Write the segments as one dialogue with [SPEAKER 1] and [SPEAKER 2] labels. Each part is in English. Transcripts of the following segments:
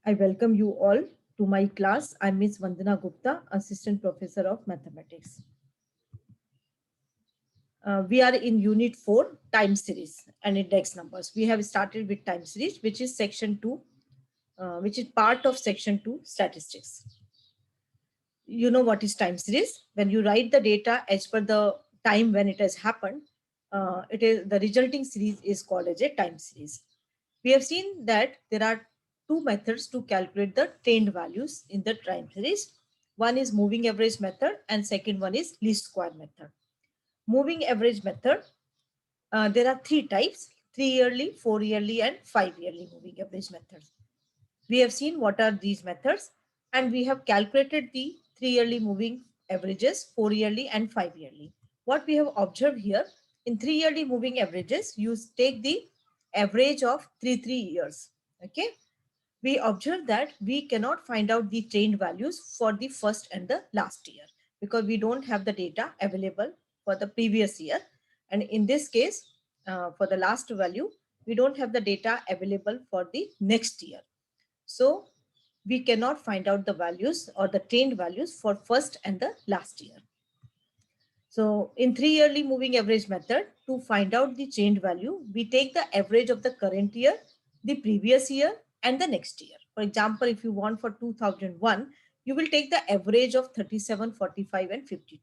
[SPEAKER 1] I welcome you all to my class. I'm Miss Vandana Gupta, Assistant Professor of Mathematics. We are in Unit 4, Time Series and Index Numbers. We have started with Time Series, which is Section 2, which is part of Section 2, Statistics. You know what is Time Series? When you write the data as per the time when it has happened, it is the resulting series is called as a time series. We have seen that there are two methods to calculate the trained values in the time series. One is moving average method and second one is least square method. Moving average method, there are three types: 3 yearly, 4 yearly and 5 yearly moving average methods. We have seen what are these methods and we have calculated the 3 yearly moving averages, 4 yearly and 5 yearly. What we have observed here, in 3 yearly moving averages, you take the average of 3 years. Okay. We observe that we cannot find out the trained values for the first and the last year because we don't have the data available for the previous year. And in this case, for the last value, we don't have the data available for the next year. So we cannot find out the values or the trained values for first and the last year. So in 3 yearly moving average method, to find out the trained value, we take the average of the current year, the previous year and the next year. For example, if you want for 2001, you will take the average of 37, 45 and 52.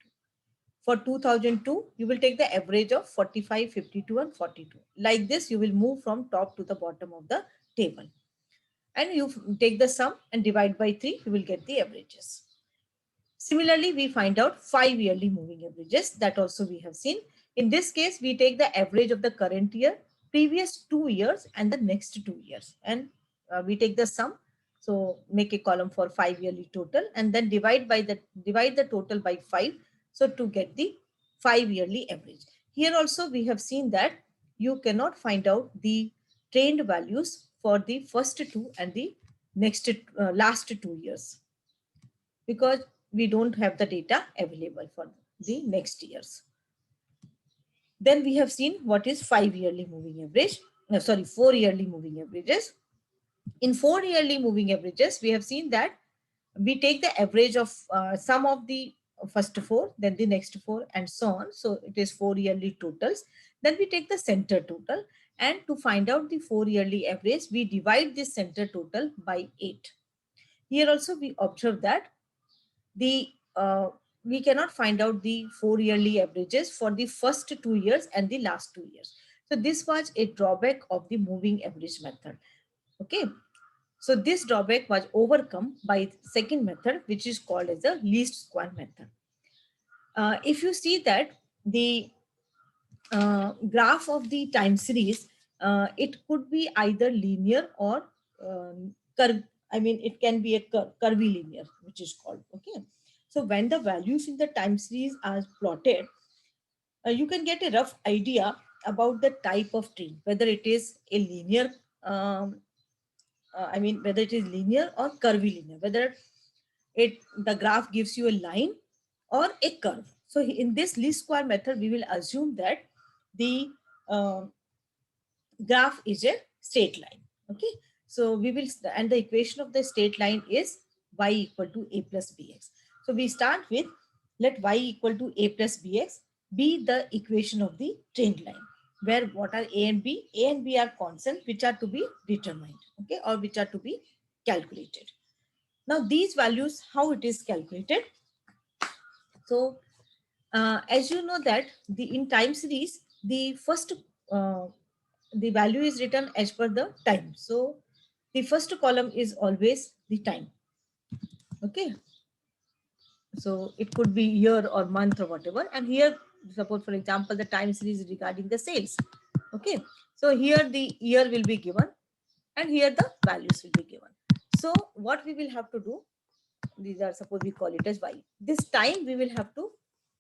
[SPEAKER 1] For 2002, you will take the average of 45, 52 and 42. Like this, you will move from top to the bottom of the table. And you take the sum and divide by 3, you will get the averages. Similarly, we find out 5 yearly moving averages that also we have seen. In this case, we take the average of the current year, previous 2 years and the next 2 years. And we take the sum. So make a column for 5 yearly total and then divide the total by 5. So to get the 5 yearly average. Here also we have seen that you cannot find out the trained values for the first two and the next last 2 years because we don't have the data available for the next years. Then we have seen what is 5 yearly moving average. No, sorry, 4 yearly moving averages. In 4 yearly moving averages, we have seen that we take the average of sum of the first four, then the next four, and so on. So it is 4 yearly totals. Then we take the center total, and to find out the 4 yearly average, we divide this center total by 8. Here also we observe that the we cannot find out the 4 yearly averages for the first 2 years and the last 2 years. So this was a drawback of the moving average method. Okay. So this drawback was overcome by second method, which is called as the least square method. If you see that the graph of the time series, it could be either linear or curve. I mean, it can be a curvilinear, which is called. Okay. So when the values in the time series are plotted, you can get a rough idea about the type of tree, whether it is a linear, whether it is linear or curvilinear, whether the graph gives you a line or a curve. So in this least square method, we will assume that the uh, graph is a straight line. Okay. So we will, and the equation of the straight line is y equal to a plus bx. So we start with, let y equal to a plus bx be the equation of the trained line, where what are a and b? A and b are constants which are to be determined, okay, or which are to be calculated. Now these values, how it is calculated? So as you know that the in time series, the first the value is written as per the time. So the first column is always the time. Okay. So it could be year or month or whatever. And here, suppose for example, the time series regarding the sales. Okay. So here the year will be given and here the values will be given. So what we will have to do, these are, suppose we call it as y. This time we will have to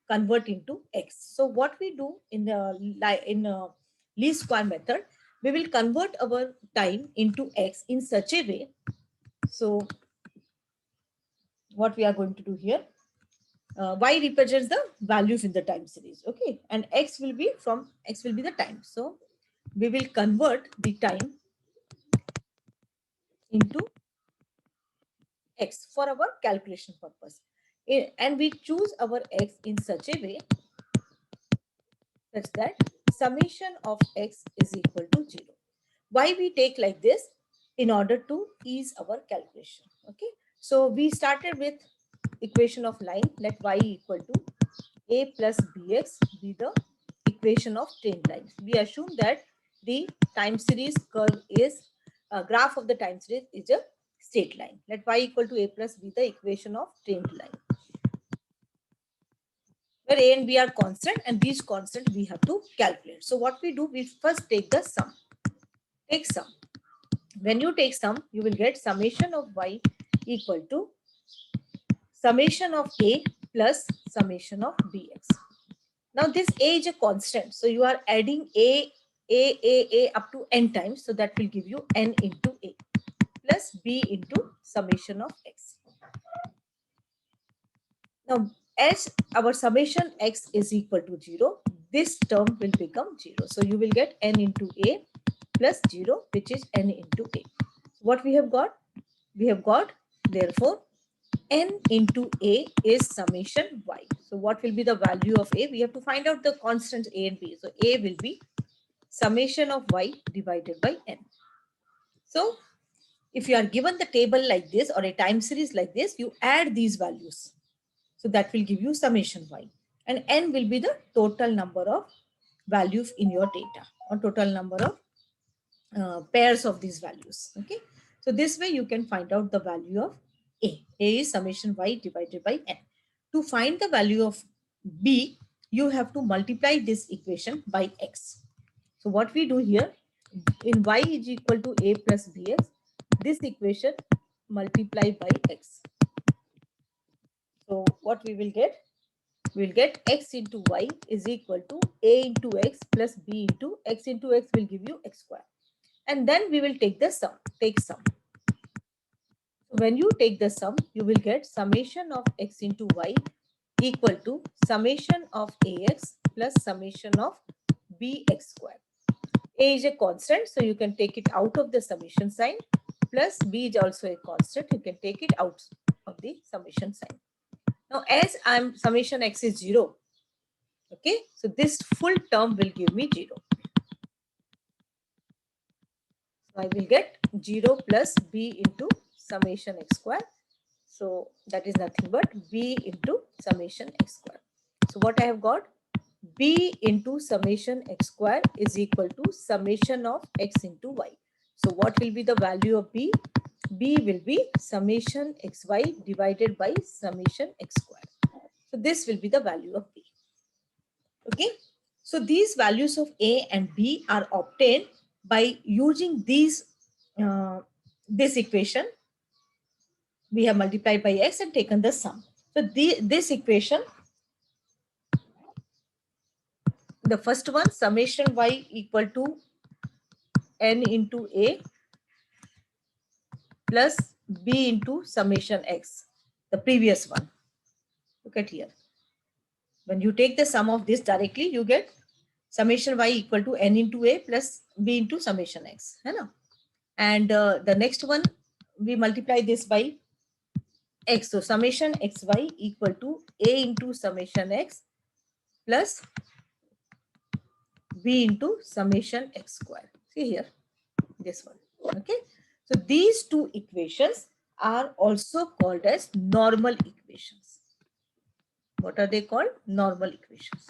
[SPEAKER 1] convert into x. So what we do in the least square method, we will convert our time into x in such a way. So what we are going to do here, y represents the values in the time series. Okay. And x will be the time. So we will convert the time into x for our calculation purpose. And we choose our x in such a way such that summation of x is equal to 0. Why we take like this? In order to ease our calculation. Okay. So we started with equation of line. Let y equal to a plus bx be the equation of trained line. We assume that the time series curve is graph of the time series is a straight line. Let y equal to a plus be the equation of trained line, where a and b are constant, and these constant we have to calculate. So what we do, we first take the sum. Take sum. When you take sum, you will get summation of y equal to summation of a plus summation of bx. Now this a is a constant, so you are adding a up to n times, so that will give you n into a plus b into summation of x. Now as our summation x is equal to 0, this term will become 0. So you will get n into a plus 0, which is n into a. What we have got? We have got, therefore, n into a is summation y. So what will be the value of a? We have to find out the constants a and b. So a will be summation of y divided by n. So if you are given the table like this or a time series like this, you add these values. So that will give you summation y. And n will be the total number of values in your data, or total number of pairs of these values. Okay. So this way you can find out the value of a. A is summation y divided by n. To find the value of b, you have to multiply this equation by x. So what we do here, in y is equal to a plus bx, this equation multiply by x. So what we will get? We will get x into y is equal to a into x plus b into x will give you x square. And then we will take the sum. Take sum. When you take the sum, you will get summation of x into y equal to summation of ax plus summation of bx square. A is a constant, so you can take it out of the summation sign, plus b is also a constant, you can take it out of the summation sign. Now as summation x is 0, okay, so this full term will give me 0. So I will get 0 plus b into summation x square. So that is nothing but b into summation x square. So what I have got? B into summation x square is equal to summation of x into y. So what will be the value of b? B will be summation xy divided by summation x square. So this will be the value of b. Okay. So these values of a and b are obtained by using these this equation. We have multiplied by x and taken the sum. So this equation, the first one, summation y equal to n into a plus b into summation x, the previous one. Look at here. When you take the sum of this directly, you get summation y equal to n into a plus b into summation x. And the next one, we multiply this by x. So summation xy equal to a into summation x plus b into summation x square. See here, this one. Okay. So these two equations are also called as normal equations. What are they called? Normal equations.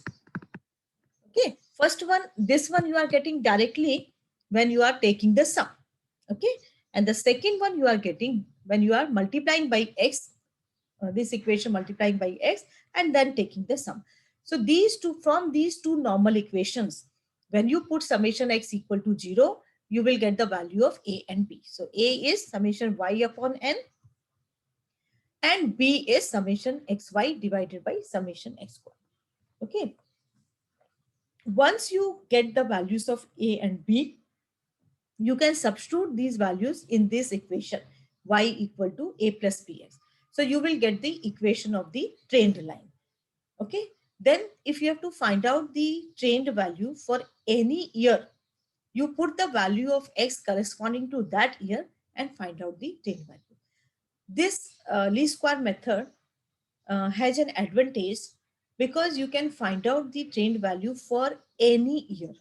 [SPEAKER 1] Okay. First one, this one you are getting directly when you are taking the sum. Okay. And the second one you are getting when you are multiplying by x, this equation multiplying by x and then taking the sum. So these two, from these two normal equations, when you put summation x equal to 0, you will get the value of a and b. So a is summation y upon n and b is summation xy divided by summation x square. Okay. Once you get the values of a and b, you can substitute these values in this equation, y equal to a plus bx. So you will get the equation of the trained line. Okay. Then if you have to find out the trained value for any year, you put the value of x corresponding to that year and find out the trained value. This least square method has an advantage because you can find out the trend value for any year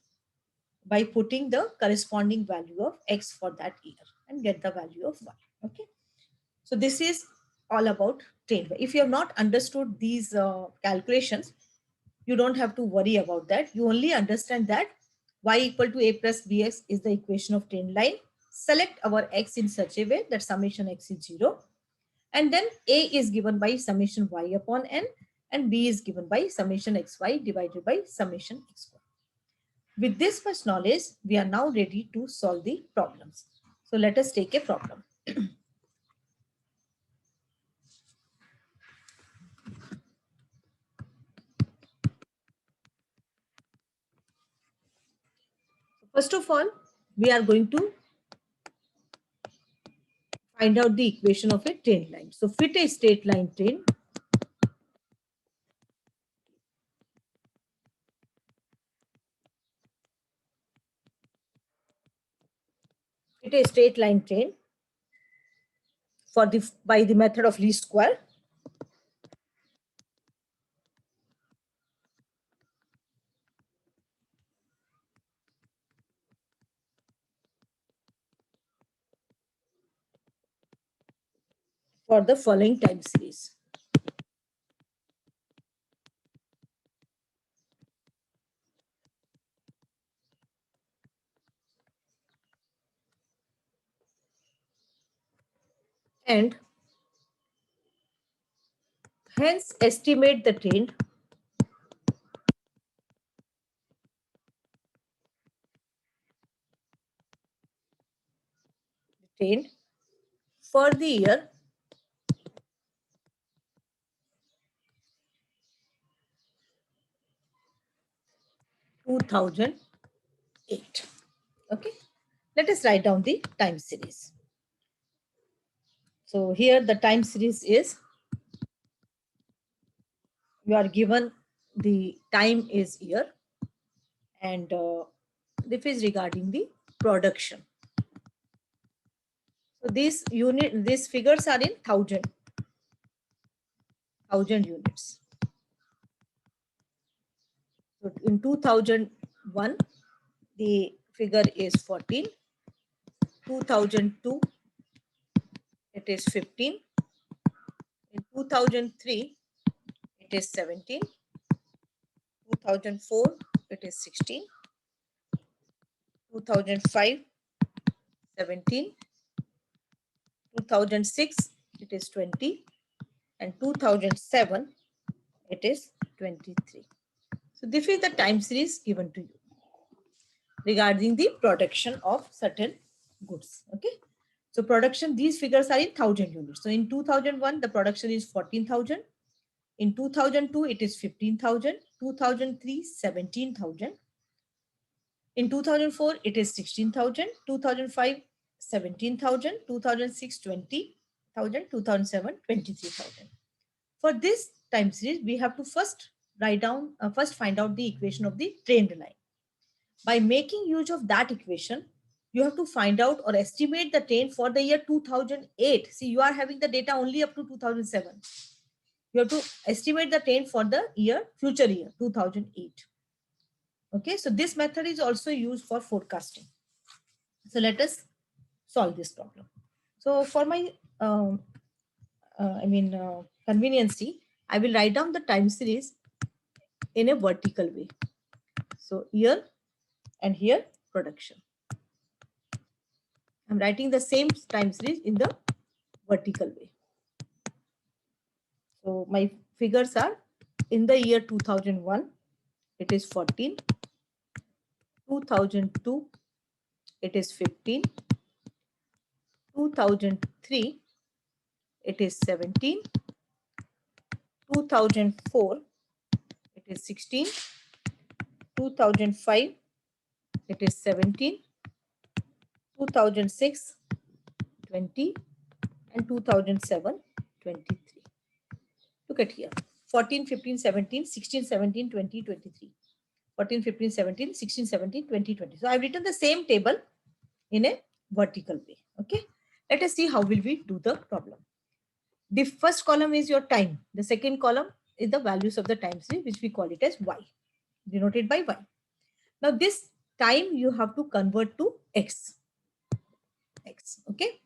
[SPEAKER 1] by putting the corresponding value of X for that year and get the value of Y. Okay. So this is all about trend. If you have not understood these calculations, you don't have to worry about that. You only understand that y equal to a plus bx is the equation of trend line. Select our x in such a way that summation x is 0. And then a is given by summation y upon n and b is given by summation xy divided by summation xy. With this much knowledge, we are now ready to solve the problems. So let us take a problem. First of all, we are going to find out the equation of a trend line. So fit a straight line trend. Fit a straight line trend for the by the method of least square. For the following time series. And hence estimate the trend for the year 2008. Okay, let us write down the time series. So here the time series is, you are given the time is year, and this is regarding the production. So these figures are in thousand units. So in 2001, the figure is 14. 2002, it is 15. In 2003, it is 17. 2004, it is 16. 2005, 17. 2006, it is 20. And 2007, it is 23. So this is the time series given to you regarding the production of certain goods. Okay. So production, these figures are in 1000 units. So in 2001, the production is 14,000. In 2002, it is 15,000. 2003, 17,000. In 2004, it is 16,000. 2005, 17,000. 2006, 20,000. 2007, 23,000. For this time series, we have to first find out the equation of the trend line. By making use of that equation, you have to find out or estimate the trend for the year 2008. See, you are having the data only up to 2007. You have to estimate the trend for the future year 2008. Okay, so this method is also used for forecasting. So let us solve this problem. So for my conveniency, I will write down the time series in a vertical way. So year and here production. I'm writing the same time series in the vertical way. So my figures are in the year 2001, it is 14. 2002, it is 15. 2003, it is 17. 2004, it is 16. 2005, it is 17. 2006, 20. And 2007, 23. Look at here. 14, 15, 17, 16, 17, 20, 23. 14, 15, 17, 16, 17, 20, 20. So I've written the same table in a vertical way. Okay. Let us see how will we do the problem. The first column is your time. The second column is the values of the time series, which we call it as y, denoted by y. Now this time you have to convert to x. Okay.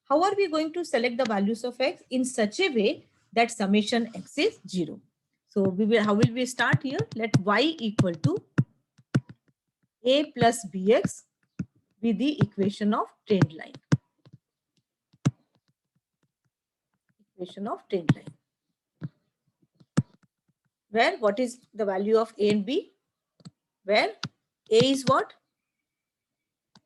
[SPEAKER 1] How are we going to select the values of x? In such a way that summation x is 0. So how will we start here? Let y equal to a plus bx be the equation of trend line. Equation of trend line. Where what is the value of a and b? Where a is what?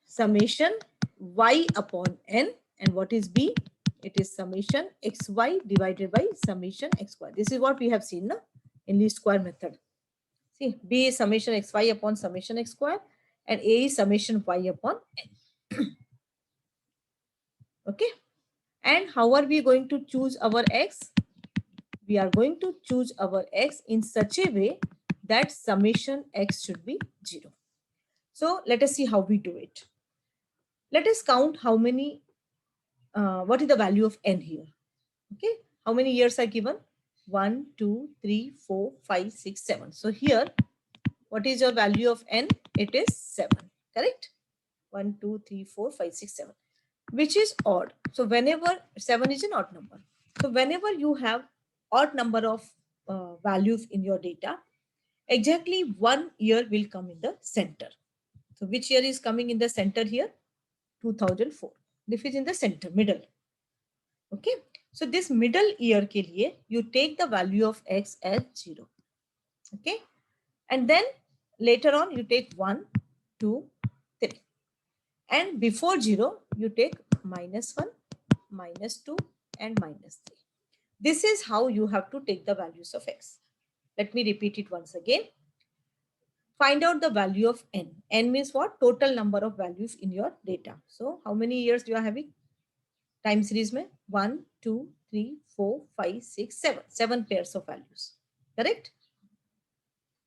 [SPEAKER 1] Summation y upon n, and what is b? It is summation xy divided by summation x square. This is what we have seen in least square method. See, b is summation xy upon summation x square, and a is summation y upon n. Okay. And how are we going to choose our x? We are going to choose our x in such a way that summation x should be 0. So let us see how we do it. Let us count how many, what is the value of n here? Okay, how many years are given? 1, 2, 3, 4, 5, 6, 7. So here, what is your value of n? It is 7, correct? 1, 2, 3, 4, 5, 6, 7, which is odd. So whenever 7 is an odd number. So whenever you have odd number of values in your data, exactly 1 year will come in the center. So which year is coming in the center here? 2004. This is in the center, middle. Okay. So this middle year ke liye, you take the value of x as 0. Okay. And then later on you take 1, 2, 3. And before 0, you take -1, -2, and -3. This is how you have to take the values of x. Let me repeat it once again. Find out the value of n. N means what? Total number of values in your data. So how many years you are having? Time series mein 1, 2, 3, 4, 5, 6, 7. 7 pairs of values. Correct?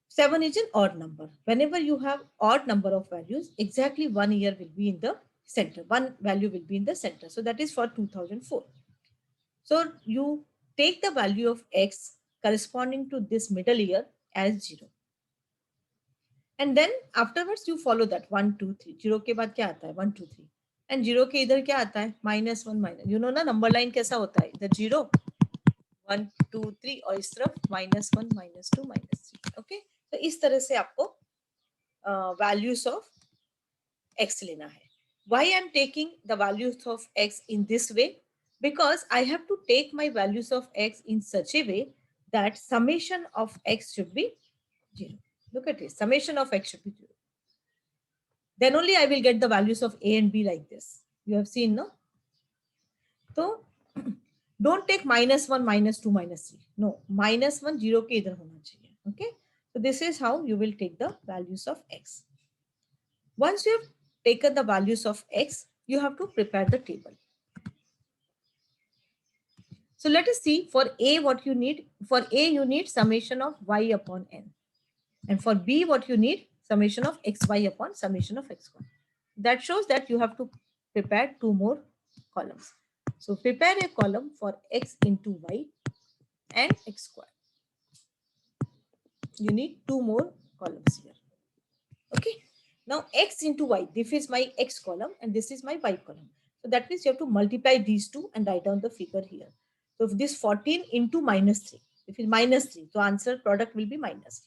[SPEAKER 1] 7 is an odd number. Whenever you have odd number of values, exactly 1 year will be in the center. One value will be in the center. So that is for 2004. So you take the value of x corresponding to this middle year as 0. And then afterwards you follow that 1, 2, 3. 0 के बाद क्या आता है? 1, 2, 3. And 0 के इधर क्या आता है? -1 minus. You know ना number line कैसा होता है? इधर 0, 1, 2, 3 और इस तरफ -1, -2, -3. Okay? तो इस तरह से आपको values of x लेना है. Why I am taking the values of x in this way? Because I have to take my values of x in such a way that summation of x should be 0. Look at this. Summation of x should be 0. Then only I will get the values of a and b like this. You have seen, no? So don't take -1, -2, -3. No, -1 0 के इधर होना चाहिए. Okay. So this is how you will take the values of x. Once you have taken the values of x, you have to prepare the table. So let us see for a what you need. For a you need summation of y upon n. And for b what you need? Summation of xy upon summation of x1. That shows that you have to prepare 2 more columns. So prepare a column for x into y and x square. You need 2 more columns here. Okay. Now x into y, this is my x column and this is my y column. So that means you have to multiply these two and write down the figure here. So if this 14 into -3, if it's -3, so answer product will be minus.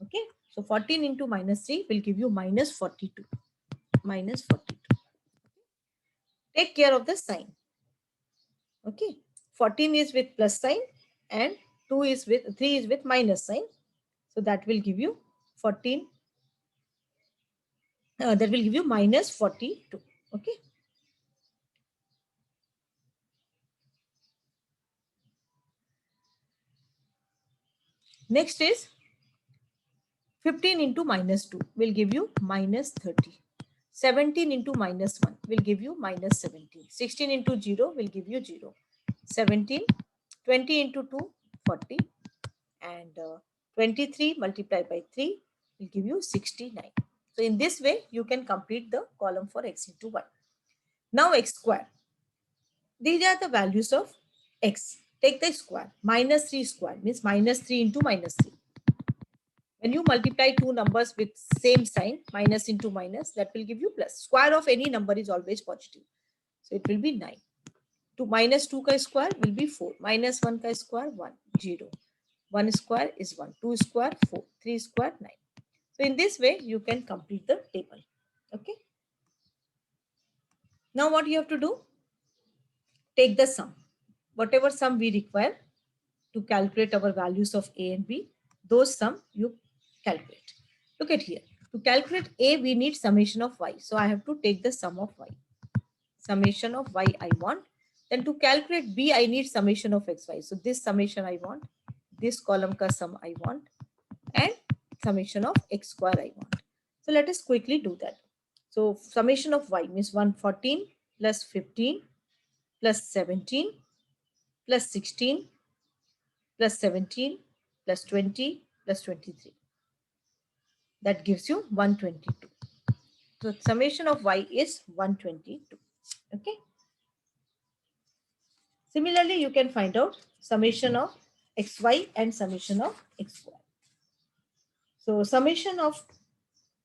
[SPEAKER 1] Okay. So 14 into -3 will give you -42. -42. Take care of the sign. Okay. 14 is with plus sign and 3 is with minus sign. So that will give you 14. That will give you -42. Okay. Next is 15 into -2 will give you -30. 17 into -1 will give you -17. 16 into 0 will give you 0. 17, 20 into 2, 40. And 23 multiplied by 3 will give you 69. So in this way, you can complete the column for x into y. Now x square. These are the values of x. take the square. Minus 3 square means minus 3 into minus 3. When you multiply two numbers with same sign, minus into minus, that will give you plus. Square of any number is always positive. So it will be 9. To minus 2 ka square will be 4. Minus 1 ka square 1, 0. 1 square is 1. 2 square 4. 3 square 9. So in this way, you can complete the table. Okay. Now what you have to do? Take the sum. Whatever sum we require to calculate our values of A and B, those sum you calculate. Look at here. To calculate A, we need summation of Y. So I have to take the sum of Y. Summation of Y I want. Then to calculate B, I need summation of XY. So this summation I want. This column ka sum I want. And summation of X square I want. So let us quickly do that. So summation of Y means 114 plus 15 plus 17 plus 16 plus 17 plus 20 plus 23. That gives you 122. So summation of Y is 122. Okay. Similarly, you can find out summation of XY and summation of X square. So summation of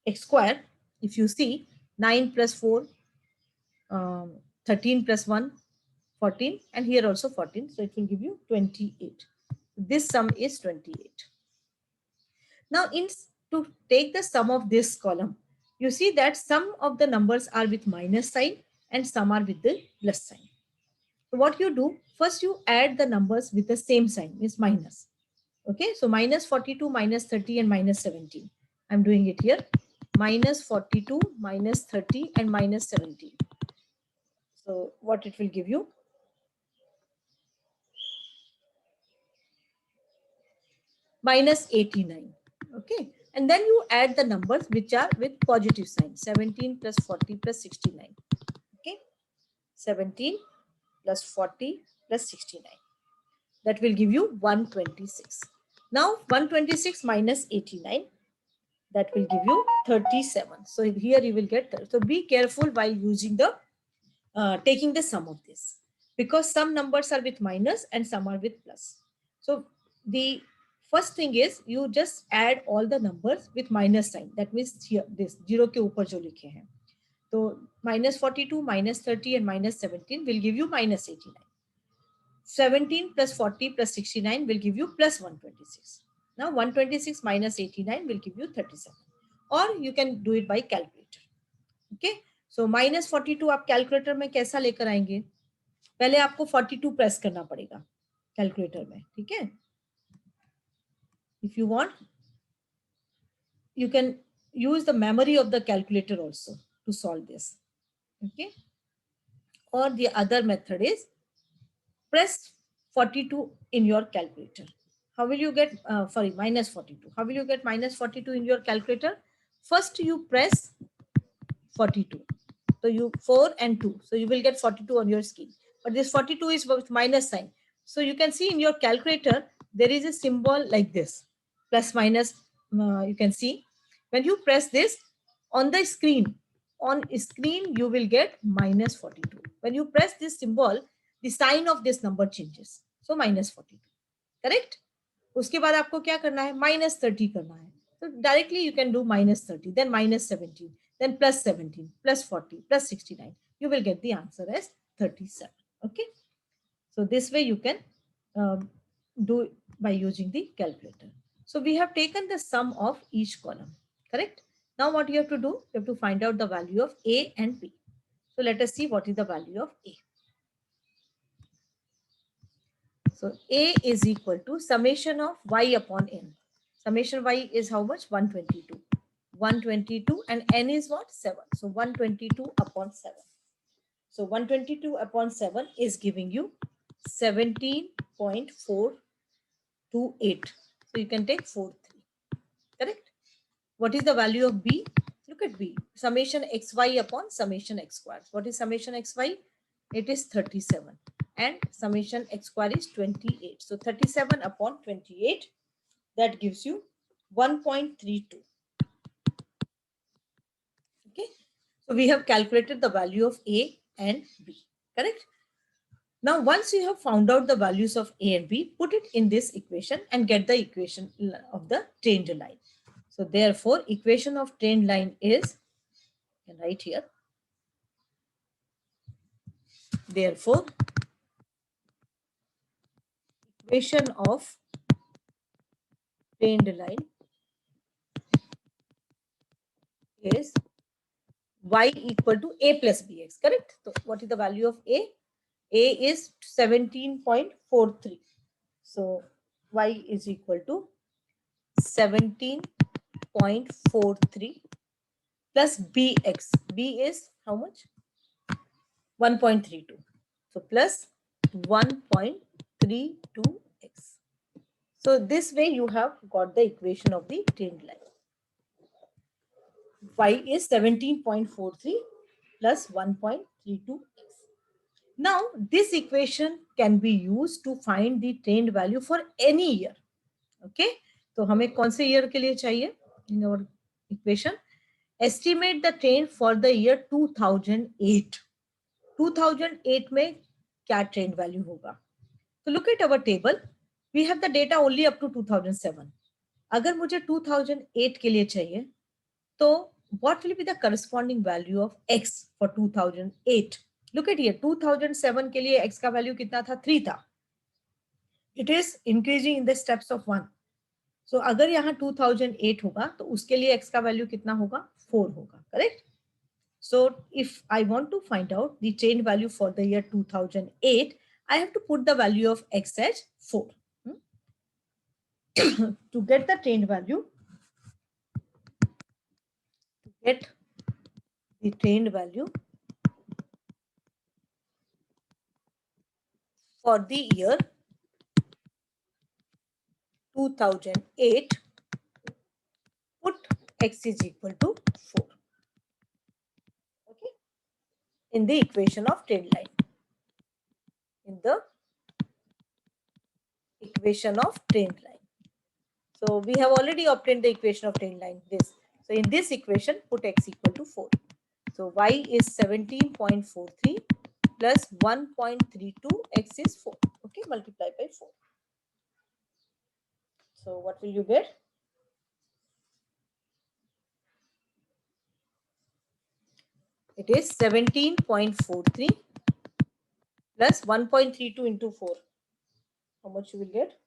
[SPEAKER 1] X square, if you see 9 plus 4, 13 plus 1, 14, and here also 14. So it will give you 28. This sum is 28. Now, to take the sum of this column, you see that some of the numbers are with minus sign and some are with the plus sign. So what you do, first you add the numbers with the same sign, means minus. Okay, so minus 42, minus 30, and minus 17. I'm doing it here. Minus 42, minus 30, and minus 17. So what it will give you? Minus 89. Okay, and then you add the numbers which are with positive sign. 17 plus 40 plus 69. Okay, 17 plus 40 plus 69. That will give you 126. Now 126 minus 89. That will give you 37. So here you will get, so be careful while using the taking the sum of this, because some numbers are with minus and some are with plus. So the first thing is you just add all the numbers with minus sign. That means here this 0 ke upar jo likhe hain. So minus 42, minus 30, and minus 17 will give you minus 89. 17 plus 40 plus 69 will give you plus 126. Now 126 minus 89 will give you 37. Or you can do it by calculator. Okay. So minus 42 आप calculator में कैसा लेकर आएंगे? पहले आपको 42 press करना पड़ेगा calculator में. ठीक है. If you want, you can use the memory of the calculator also to solve this. Okay. Or the other method is press 42 in your calculator. How will you get, minus 42. How will you get minus 42 in your calculator? First you press 42. So you 4 and 2. So you will get 42 on your screen. But this 42 is with minus sign. So you can see in your calculator, there is a symbol like this. Plus minus, you can see. When you press this on the screen, you will get minus 42. When you press this symbol, the sign of this number changes. So minus 42. Correct? उसके बाद आपको क्या करना है? minus 30 करना है. So directly you can do minus 30, then minus 17, then plus 17, plus 40, plus 69. You will get the answer as 37. Okay. So this way you can do it by using the calculator. So we have taken the sum of each column. Correct? Now what you have to do? You have to find out the value of A and B. So let us see what is the value of A. So A is equal to summation of Y upon N. Summation Y is how much? 122. 122 and N is what? 7. So 122 upon 7. So 122 upon 7 is giving you 17.428. So you can take 43. Correct? What is the value of B? Look at B. Summation XY upon summation X square. What is summation XY? It is 37. And summation X square is 28. So 37 upon 28, that gives you 1.32. Okay. So we have calculated the value of A and B. Correct? Now, once you have found out the values of A and B, put it in this equation and get the equation of the trend line. So therefore, equation of trend line is, right here. Therefore, equation of trend line is y equal to a plus bx, correct? So what is the value of a? A is 17.43. So y is equal to 17.43 plus bx. B is how much? 1.32. So plus 1.32x. So this way you have got the equation of the trend line. Y is 17.43 plus 1.32x. Now this equation can be used to find the trend value for any year. Okay, तो हमें कौन से year के लिए चाहिए in our equation? Estimate the trend for the year 2008. 2008 में क्या trend value होगा? So look at our table. We have the data only up to 2007. अगर मुझे 2008 के लिए चाहिए, तो what will be the corresponding value of x for 2008? Look at here, 2007 के लिए x का value कितना था? 3 था. It is increasing in the steps of 1. So अगर यहाँ 2008 होगा, तो उसके लिए x का value कितना होगा? 4 होगा, correct? So if I want to find out the trend value for the year 2008, I have to put the value of x as 4. To get the trend value, for the year 2008, put x is equal to 4. Okay, in the equation of trend line. In the equation of trend line. So we have already obtained the equation of trend line. This. So in this equation, put x equal to 4. So y is 17.43 plus 1.32, x is 4. Okay, multiply by 4. So what will you get? It is 17.43 plus 1.32 into 4. How much you will get?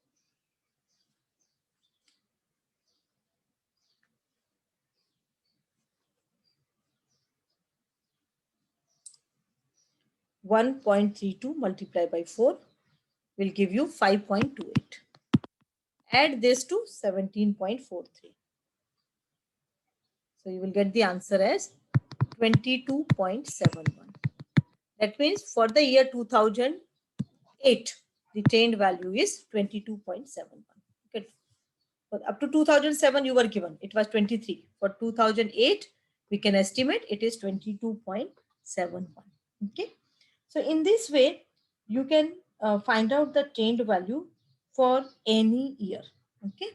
[SPEAKER 1] 1.32 multiplied by 4 will give you 5.28. Add this to 17.43. So you will get the answer as 22.71. That means for the year 2008, the trend value is 22.71. Okay. But up to 2007, you were given, it was 23. For 2008, we can estimate it is 22.71. Okay. So in this way, you can find out the trend value for any year. Okay.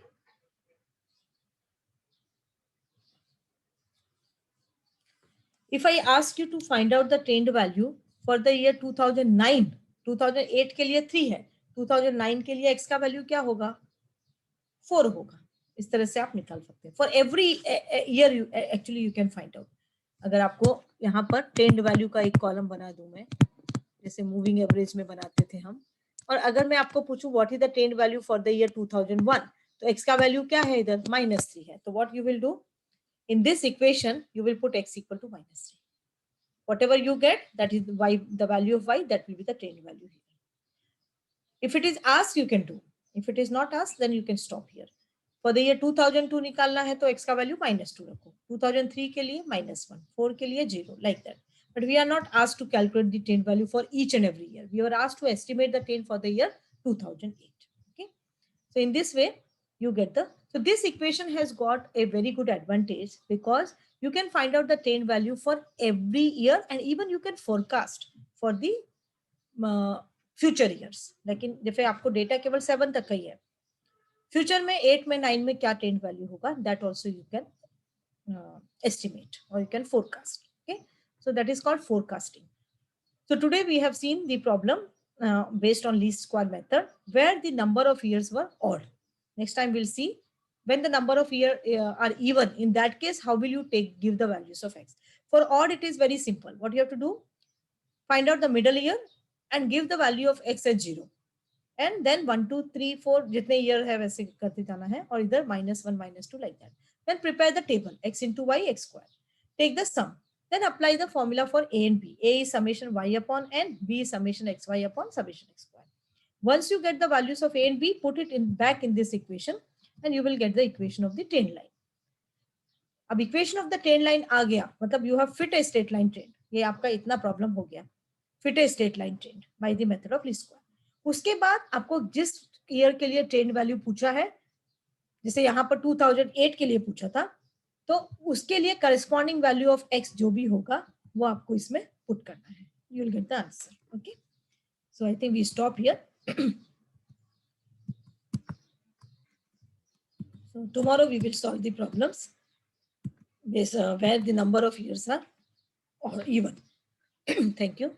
[SPEAKER 1] If I ask you to find out the trend value for the year 2009, 2008 के लिए 3 है, 2009 के लिए x का value क्या होगा? 4 होगा. इस तरह से आप निकाल सकते हैं. For every year actually you can find out. अगर आपको यहाँ पर ट्रेंड वैल्यू का एक कॉलम बना दूं मैं, जैसे मूविंग एवरेज में बनाते थे हम, और अगर मैं आपको पूछूं what is the trend value for the year 2001, तो x का वैल्यू क्या है इधर? -3 है. तो what you will do? In this equation, you will put x equal to -3. Whatever you get, that is y, the value of y, that will be the trend value here. If it is asked, you can do. If it is not asked, then you can stop here. For the year 2002 निकालना है तो x का value -2 रखो. 2003 के लिए -1, 4 के लिए 0, like that. But we are not asked to calculate the trend value for each and every year. We were asked to estimate the trend for the year 2008. Okay. So in this way, you get the, so this equation has got a very good advantage because you can find out the trend value for every year and even you can forecast for the future years. लेकिन जैसे आपको data केवल 7 तक का ही है, future में 8 में 9 में क्या ट्रेंड वैल्यू होगा, that also you can estimate or you can forecast. Okay, so that is called forecasting. So today we have seen the problem based on least square method where the number of years were odd. Next time we'll see when the number of years are even. In that case, how will you give the values of x? For odd, it is very simple. What you have to do, find out the middle year and give the value of x as 0. And then 1, 2, 3, 4 जितने year है वैसे करते जाना है, और इधर -1, -2 like that. Then prepare the table x into y x square. Take the sum. Then apply the formula for a and b. A is summation y upon n, b is summation xy upon summation x square. Once you get the values of a and b, put it in back in this equation and you will get the equation of the trend line. अब equation of the trend line आ गया, मतलब you have fit a straight line trend. ये आपका इतना problem हो गया, fit a straight line trend by the method of least square. उसके बाद आपको जिस ईयर के लिए ट्रेंड वैल्यू पूछा है, जैसे यहाँ पर 2008 के लिए पूछा था, तो उसके लिए करस्पॉन्डिंग वैल्यू ऑफ एक्स जो भी होगा वो आपको इसमें पुट करना है. You will get the answer. Okay, so I think we stop here. So tomorrow we will solve the problems where the number of years are or even. Thank you.